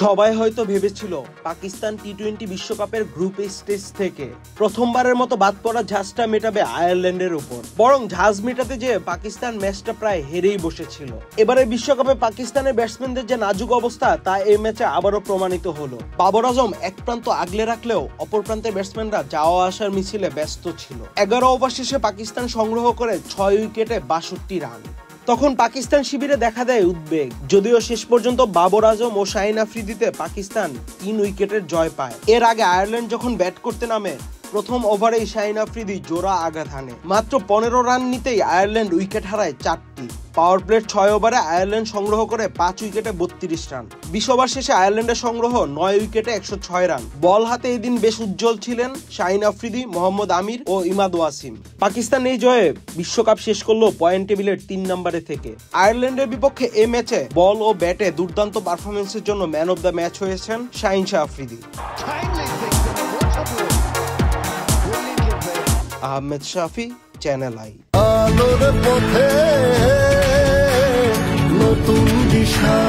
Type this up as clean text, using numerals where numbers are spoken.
সবাই হয়তো ভেবেছিল পাকিস্তান টি-20 বিশ্বকাপের গ্রুপ স্টেজ থেকে প্রথমবারের মতো বাদ পড়া ঝাঁজটা মেটাবে আয়ারল্যান্ডের উপর। বরং ঝাঁজ মেটাতে যে পাকিস্তান ম্যাচটা প্রায় হেরেই বসেছিল। এবারে বিশ্বকাপে পাকিস্তানের ব্যাটসম্যানদের যে নাজুক অবস্থা তা এই ম্যাচে আবারও প্রমাণিত হলো। বাবর আজম এক প্রান্ত আগলে রাখলেও অপর প্রান্তের ব্যাটসম্যানরা যাওয়া আসার মিছিলে ব্যস্ত ছিল। 11 ওভার শেষে পাকিস্তান সংগ্রহ করে 6 উইকেটে 62 রান। তখন পাকিস্তান শিবিরে দেখা দেয় উদ্বেগ। যদিও শেষ পর্যন্ত বাবর আজম ও শাহিন আফ্রিদিতে পাকিস্তান 3 উইকেটের জয় পায়। এর আগে আয়ারল্যান্ড যখন ব্যাট করতে নামে প্রথম ওভারেই শাহিন আফ্রিদি জোড়া আঘাত হানে। মাত্র 15 রান নিতেই আয়ারল্যান্ড উইকেট হারায় 4টি। পাওয়ার প্লের 6 ওভারে আয়ারল্যান্ড সংগ্রহ করে 5 উইকেটে 32 রান। 20 ওভার শেষে আয়ারল্যান্ডের সংগ্রহ 9 উইকেটে 106 রান। বল হাতে এই দিন বেশ উজ্জ্বল ছিলেন শাহিন আফ্রিদি, মোহাম্মদ আমির ও ইমাদ ওয়াসিম। পাকিস্তান এই জয়ে বিশ্বকাপ শেষ করলো পয়েন্ট টেবিলের 3 নম্বরে থেকে। আয়ারল্যান্ডের বিপক্ষে এই ম্যাচে বল ও ব্যাটে দুর্দান্ত পারফরমেন্সের জন্য ম্যান অব দ্য ম্যাচ হয়েছেন শাহিন শাহ আফ্রিদি। আহমেদ শাফি, চ্যানেল আই।